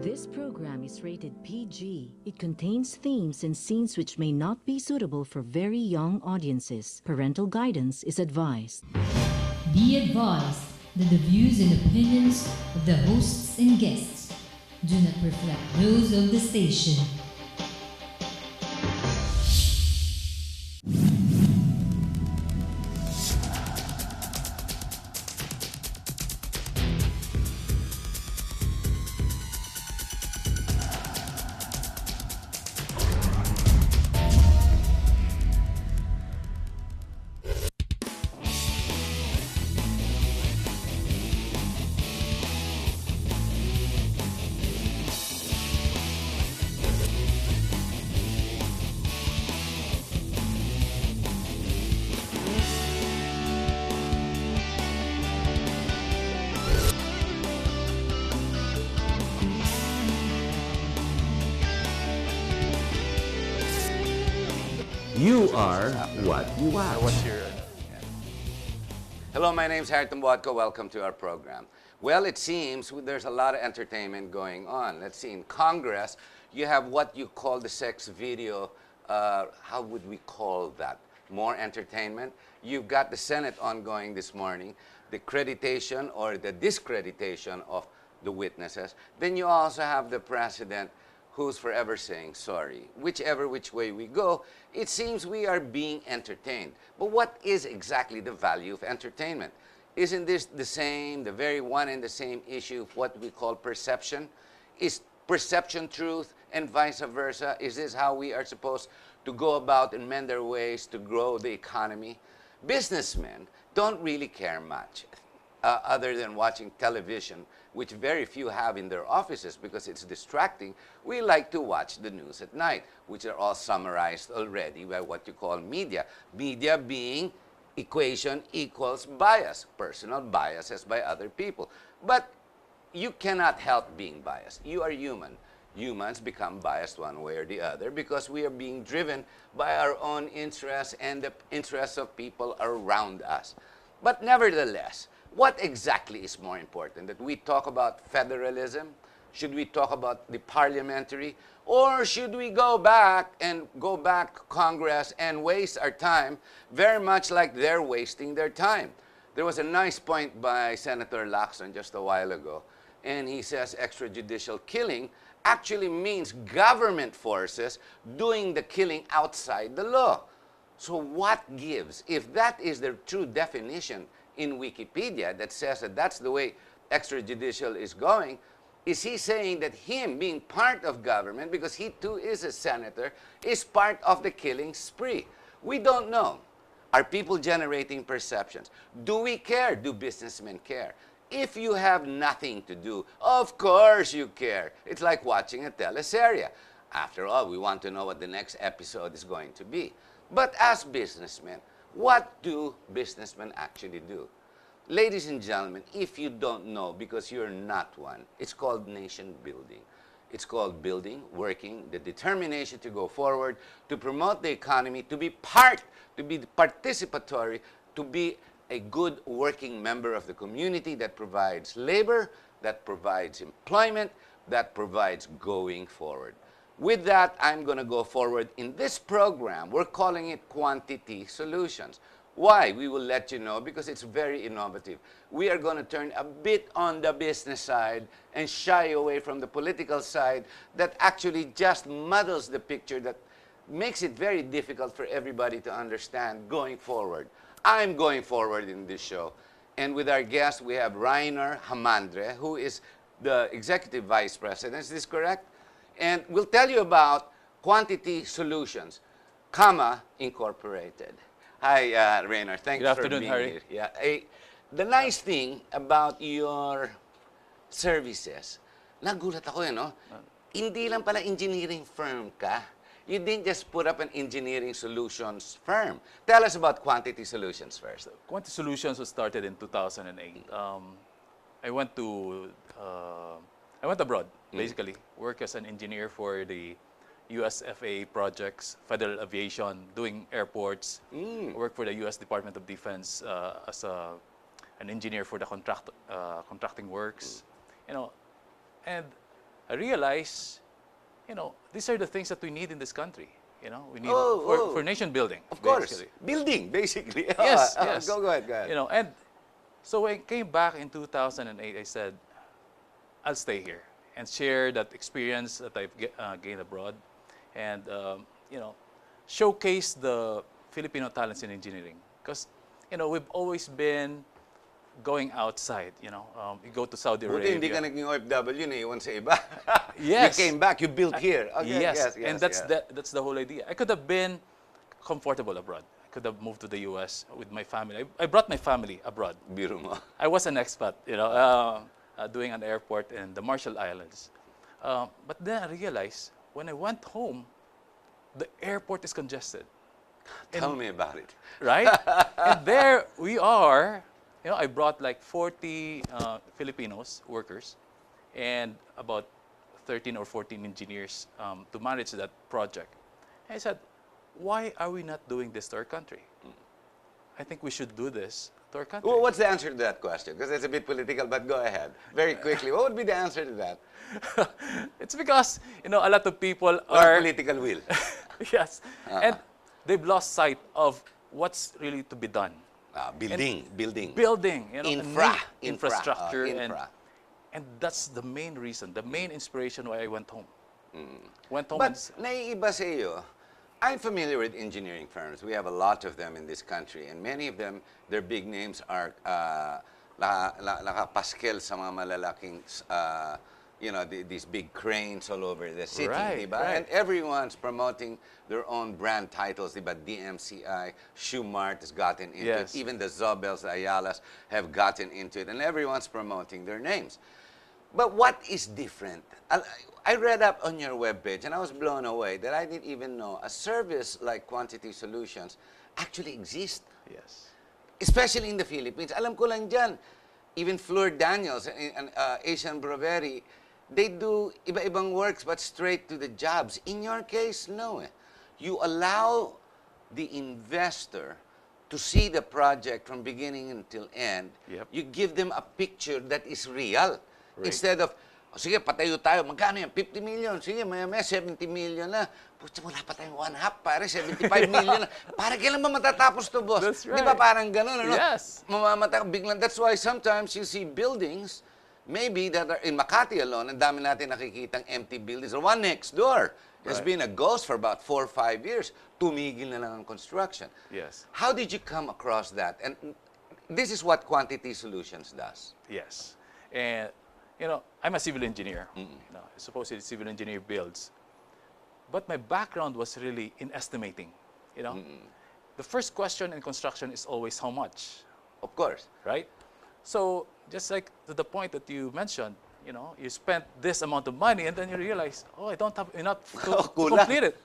This program is rated PG. It contains themes and scenes which may not be suitable for very young audiences. Parental guidance is advised. Be advised that the views and opinions of the hosts and guests do not reflect those of the station. You are what you watch. What's your... Hello, my name's Harry Watko. Welcome to our program. Well, it seems there's a lot of entertainment going on. Let's see, in Congress, you have what you call the sex video. How would we call that? More entertainment. You've got the Senate ongoing this morning, the accreditation or the discreditation of the witnesses. Then you also have the president who's forever saying sorry. Whichever which way we go, it seems we are being entertained. But what is exactly the value of entertainment? Isn't this the same, the very one and the same issue of what we call perception? Is perception truth and vice versa? Is this how we are supposed to go about and mend our ways to grow the economy? Businessmen don't really care much other than watching television, which very few have in their offices because it's distracting. We like to watch the news at night, which are all summarized already by what you call media. Media being equation equals bias, personal biases by other people. But you cannot help being biased. You are human. Humans become biased one way or the other because we are being driven by our own interests and the interests of people around us. But nevertheless, what exactly is more important? That we talk about federalism? Should we talk about the parliamentary? Or should we go back to Congress and waste our time very much like they're wasting their time? There was a nice point by Senator Lacson just a while ago, and he says extrajudicial killing actually means government forces doing the killing outside the law. So what gives? If that is the true definition in Wikipedia that says that that's the way extrajudicial is going, is he saying that him being part of government, because he too is a senator, is part of the killing spree? We don't know. Are people generating perceptions? Do we care? Do businessmen care? If you have nothing to do, of course you care. It's like watching a teleserie. After all, we want to know what the next episode is going to be. But as businessmen, what do businessmen actually do? Ladies and gentlemen, if you don't know, because you're not one, it's called nation building. It's called building, working, the determination to go forward, to promote the economy, to be participatory, to be a good working member of the community that provides labor, that provides employment, that provides going forward. With that, I'm going to go forward in this program. We're calling it Quantity Solutions. Why? We will let you know because it's very innovative. We are going to turn a bit on the business side and shy away from the political side that actually just muddles the picture, that makes it very difficult for everybody to understand going forward. I'm going forward in this show. And with our guest, we have Rynor, who is the Executive Vice President. Is this correct? And we'll tell you about Quantity Solutions, Incorporated. Hi, Rynor. Thanks for being Harry. here. Yeah. The nice thing about your services, nagulat ako no? Hindi lang pala engineering firm ka. You didn't just put up an engineering solutions firm. Tell us about Quantity Solutions first. Quantity Solutions was started in 2008. I went abroad, basically, work as an engineer for the USFA projects, Federal Aviation, doing airports. Work for the U.S. Department of Defense as an engineer for the contracting works. You know, and I realized, these are the things that we need in this country. We need for nation building. Of course. Basically. Building, basically. Yes, yes. Go ahead, go ahead. And so when I came back in 2008, I said, I'll stay here and share that experience that I've gained abroad, and showcase the Filipino talents in engineering. Because we've always been going outside. You go to Saudi Buti Arabia. hindi ka naging OFW, naiwan sa iba. Yes. You came back, you built here. Okay, Yes, yes, and that's the whole idea. I could have been comfortable abroad. I could have moved to the U.S. with my family. I brought my family abroad. Biro mo. I was an expat, doing an airport in the Marshall Islands. But then I realized when I went home, the airport is congested. Tell me about it. Right? And there we are. I brought like 40 Filipinos workers and about 13 or 14 engineers to manage that project. And I said, why are we not doing this to our country? I think we should do this to our country. Well, what's the answer to that question? Because it's a bit political, but go ahead. Very quickly, what would be the answer to that? It's because, a lot of people Or are... political will. Yes. And they've lost sight of what's really to be done. Building. Building, Infrastructure. infrastructure. And that's the main reason, the main inspiration why I went home. Went home But naiiba sa iyo, I'm familiar with engineering firms. We have a lot of them in this country, and many of them, their big names are nakapaskel sa mga malalaking, these big cranes all over the city, Right, diba? right. And everyone's promoting their own brand titles, diba? DMCI, Schumart has gotten into Yes. it. Even the Zobels, the Ayalas have gotten into it, and everyone's promoting their names. But what is different? I read up on your webpage, and I was blown away that I didn't even know a service like Quantity Solutions actually exists, Yes. especially in the Philippines. Alam ko lang dyan, even Fleur Daniels and Asian Brewery, they do iba-ibang works but straight to the jobs. In your case, no. You allow the investor to see the project from beginning until end. Yep. You give them a picture that is real. Right. Instead of, sige, patayo tayo. Magkano yan? 50 million. Sige, maya 70 million na. Pucha, wala pa tayong one half, pare. 75 million na. Para kailan ba matatapos to, boss? That's Di ba right. parang ganun, ano? Yes. Mamamatay ka biglang. That's why sometimes you see buildings, maybe that are in Makati alone, ang dami natin nakikitang empty buildings. The one next door has Right. been a ghost for about 4 or 5 years. Tumigil na lang ang construction. Yes. How did you come across that? And this is what Quantity Solutions does. Yes. And, I'm a civil engineer. Supposedly civil engineer builds. But my background was really in estimating. The first question in construction is always how much, Of course. right? So just like to the point that you mentioned, you spent this amount of money and then you realize, I don't have enough to Kulang. complete it.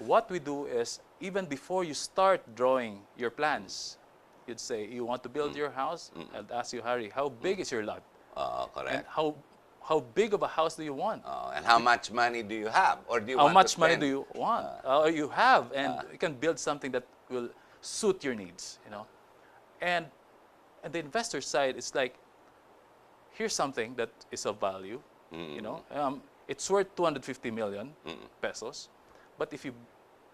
What we do is, even before you start drawing your plans, you'd say, you want to build your house? I'd ask you, Harry, how big is your lot? Oh, And correct. how big of a house do you want? And how much money do you have? Or do you How want much to money spend? do you want? You have, and you can build something that will suit your needs, And the investor side, it's like, here's something that is of value, it's worth 250 million pesos, but if you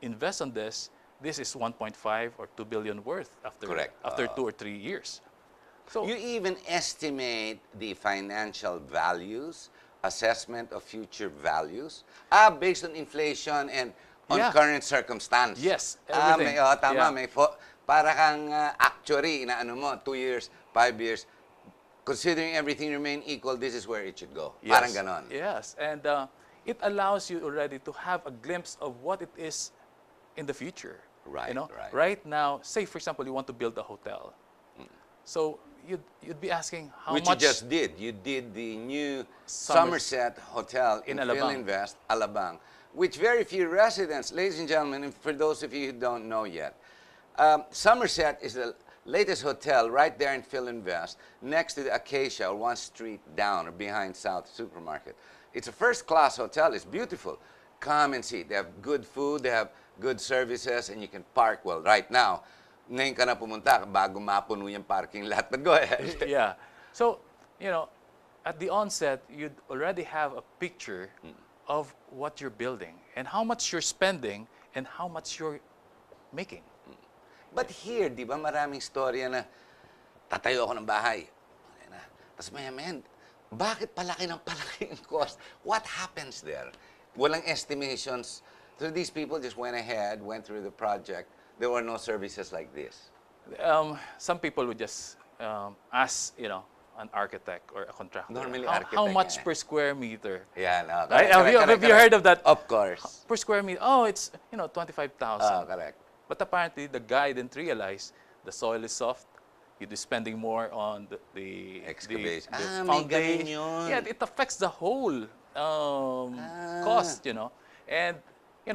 invest on this is 1.5 or 2 billion worth after Correct. 2 or 3 years. So You even estimate the financial values, assessment of future values, based on inflation and on Yeah. current circumstance. Yes, May, everything. tama, Yeah. may para kang actuary na 2 years, 5 years, considering everything remain equal, this is where it should go. Yes. Parang ganon. Yes, and it allows you already to have a glimpse of what it is in the future. Right, right. Right now, say for example, you want to build a hotel. So you'd be asking how Which much. you just did. You did the new Somerset Somerset Hotel in in Alabang. Philinvest, Alabang, which very few residents, ladies and gentlemen, and for those of you who don't know yet, Somerset is the latest hotel right there in Philinvest, next to the Acacia, or 1 street down, or behind South Supermarket. It's a first-class hotel. It's beautiful. Come and see. They have good food. They have good services, and you can park well. Right now, ngayon ka na pumunta bago mapuno yung parking lot. But go ahead. Yeah. So, at the onset, you'd already have a picture of what you're building and how much you're spending and how much you're making. But here, di ba, maraming storya na tatayo ako ng bahay. Okay na. Tapos maya-maya, bakit palaki ng palaki yung cost? What happens there? Walang estimations. So these people just went ahead, went through the project. There were no services like this. Some people would just ask, an architect or a contractor, Normally how architect, much eh. per square meter? Yeah, no. Right? Have you heard of that? Of course. Per square meter, oh, it's 25,000. Correct. But apparently, the guy didn't realize the soil is soft. You'd be spending more on the Excavation. the May ganun foundation. yun. Yeah, it affects the whole cost, And,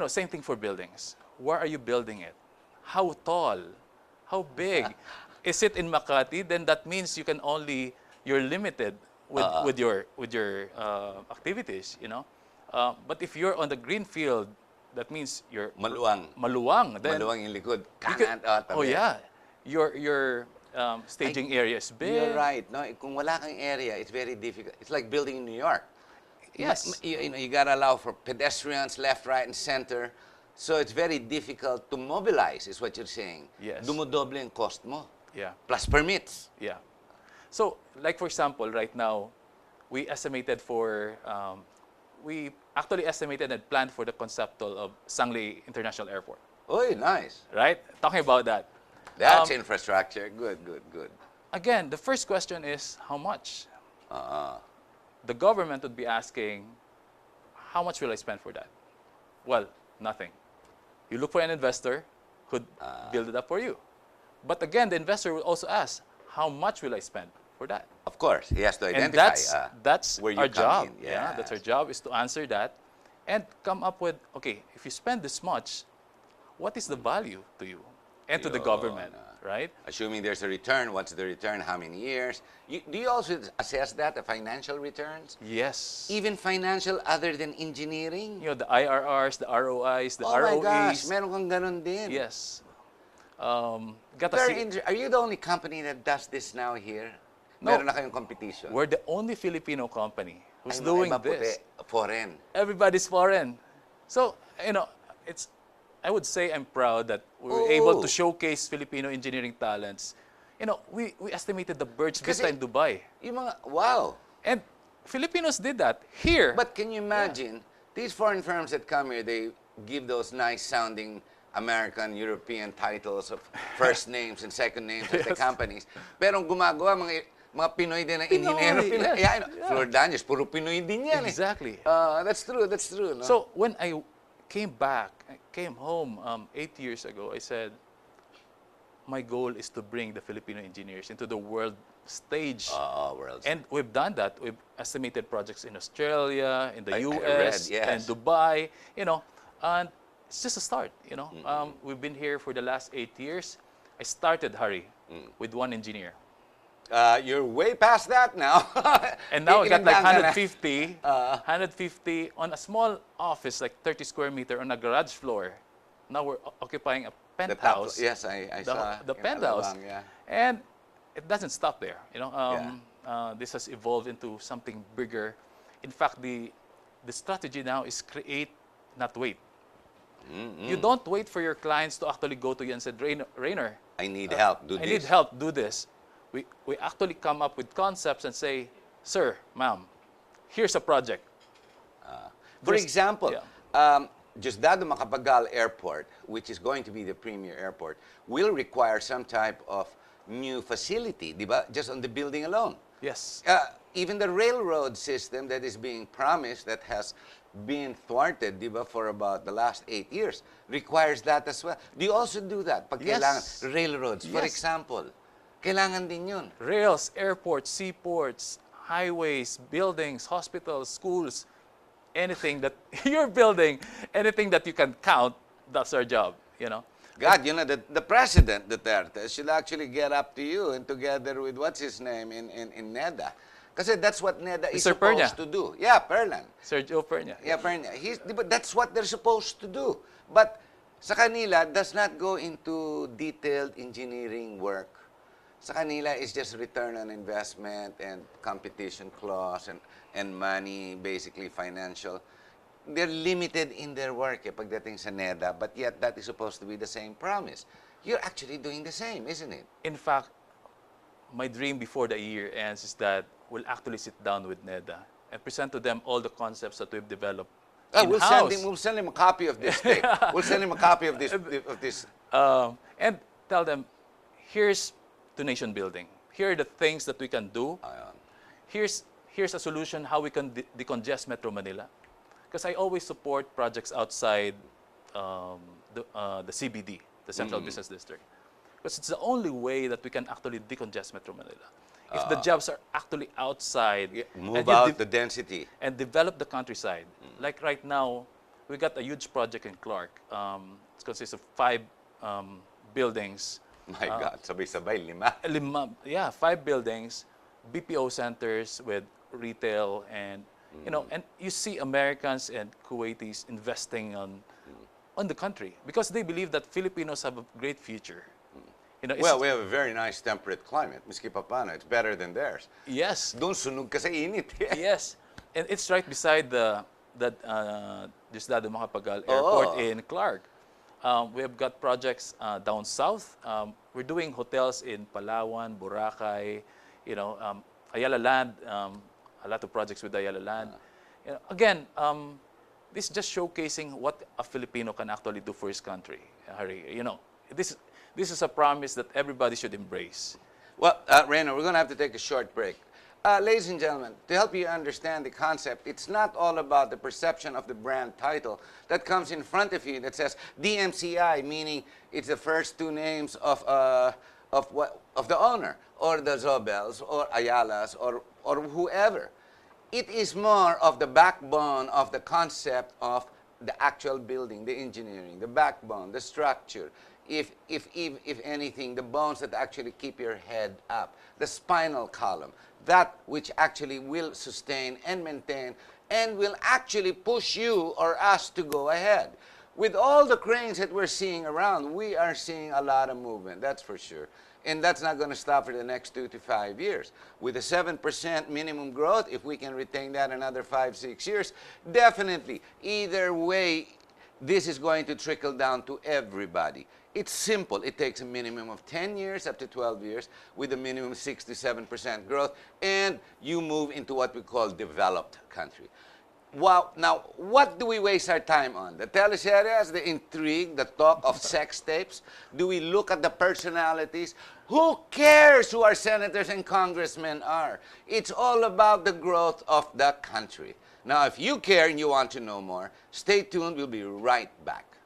same thing for buildings. Where are you building it? How tall? How big? Is it in Makati? Then that means you're limited with your activities, But if you're on the green field, that means you're maluwang. Then Maluwang yung likod. you can- Kanan, oh yeah, your staging area is big. You're right. No, kung wala kang area, it's very difficult. It's like building in New York. Yes. You gotta allow for pedestrians left, right, and center. So it's very difficult to mobilize, is what you're saying. Yes. Dumodoble yung cost mo. Yeah. Plus permits. Yeah. So, like for example, right now, we actually estimated and planned for the conceptual of Sangley International Airport. Oy, nice. Right? Talking about that. That's infrastructure. Good. Again, the first question is how much? The government would be asking, how much will I spend for that? Well, nothing. You look for an investor who'd build it up for you. But again, the investor will also ask, how much will I spend for that? Of course, he has to And identify. that's where you our come job. in. Yeah, that's our job, is to answer that and come up with, okay, if you spend this much, what is the value to you and to the government, right? Assuming there's a return, what's the return, how many years? Do you also assess that, the financial returns? Yes. Even financial other than engineering? The IRRs, the ROIs, the Oh ROEs. my gosh, meron kang ganun din. Yes. Are you the only company that does this now here? No. Meron na kayong competition? We're the only Filipino company who's Ay, doing iba puti, this. Foreign. Everybody's foreign. So, I would say I'm proud that we were able to showcase Filipino engineering talents. We estimated the Burj Vista in Dubai. Wow. And Filipinos did that here. But can you imagine, these foreign firms that come here, they give those nice sounding American, European titles of first names and second names of the companies. Pero ang gumagawa, mga Pinoy din na engineer. Yes. Yeah, Flor Daniels, puro Pinoy din yan. Exactly. That's true. No? So when I came home 8 years ago, I said, my goal is to bring the Filipino engineers into the world stage. And we've done that. We've estimated projects in Australia, in the US, and Dubai, and it's just a start, We've been here for the last 8 years. I started, Harry, with one engineer. You're way past that now. And now I got like 150 on a small office, like 30 square meter on a garage floor. Now we're occupying a penthouse. Yes, I saw the penthouse. Alabang, yeah. And it doesn't stop there. This has evolved into something bigger. In fact, the strategy now is create, not wait. You don't wait for your clients to actually go to you and say, Rynor, I need help, do this. I need help, do this. We actually come up with concepts and say, sir, ma'am, here's a project. For example, Diosdado Macapagal Airport, which is going to be the premier airport, will require some type of new facility, di ba? Just on the building alone. Yes. Even the railroad system that is being promised, that has been thwarted, di ba, for about the last 8 years, requires that as well. Do you also do that? Pag Yes. kailangan, railroads, for Yes. example, kailangan din yun. Rails, airports, seaports, highways, buildings, hospitals, schools, anything that you're building, anything that you can count, that's our job, God, the President Duterte should actually get up to you and together with, what's his name, in NEDA. Kasi that's what NEDA is Mr. supposed Pernia. to do. Yeah, Perlan. Sergio Pernia. Yeah, Pernia. That's what they're supposed to do. But sa kanila, does not go into detailed engineering work. sa kanila is just return on investment and competition clause and money, basically financial. They're limited in their work pagdating sa NEDA, but yet that is supposed to be the same promise. You're actually doing the same, isn't it? In fact, my dream before the year ends is that we'll actually sit down with NEDA and present to them all the concepts that we've developed in-house. We'll send him a copy of this tape. We'll send him a copy of this. And tell them, here's to nation building. Here are the things that we can do. Here's a solution how we can decongest Metro Manila. Because I always support projects outside the CBD, the Central Business District. Because it's the only way that we can actually decongest Metro Manila. If the jobs are actually outside, Move out the density. and develop the countryside. Like right now, we got a huge project in Clark. It consists of 5 buildings. My God, sabay-sabay, 5. 5 buildings, BPO centers with retail, and and you see Americans and Kuwaitis investing on the country because they believe that Filipinos have a great future. Well, we have a very nice temperate climate. Miski Papana, it's better than theirs. Yes. Doon sunog ka sa init. Yes. And it's right beside the Diosdado Macapagal Airport in Clark. We have got projects down south. We're doing hotels in Palawan, Boracay, Ayala Land, a lot of projects with Ayala Land. Again, this is just showcasing what a Filipino can actually do for his country. Harry, this is a promise that everybody should embrace. Well, Rynor, we're going to have to take a short break. Ladies and gentlemen, to help you understand the concept, it's not all about the perception of the brand title that comes in front of you that says DMCI, meaning it's the first 2 names of the owner, or the Zobels, or Ayalas, or whoever. It is more of the backbone of the concept of the actual building, the engineering, the backbone, the structure. If anything, the bones that actually keep your head up, the spinal column, that which actually will sustain and maintain and will actually push you or us to go ahead. With all the cranes that we're seeing around, we are seeing a lot of movement, that's for sure. And that's not going to stop for the next 2 to 5 years. With a 7% minimum growth, if we can retain that another 5-6 years, definitely, either way, this is going to trickle down to everybody. It's simple. It takes a minimum of 10 years up to 12 years with a minimum 6 to 7% growth, and you move into what we call developed country. Wow. Now, what do we waste our time on? The teleseries, the intrigue, the talk of sex tapes? Do we look at the personalities? Who cares who our senators and congressmen are? It's all about the growth of the country. Now, if you care and you want to know more, stay tuned. We'll be right back.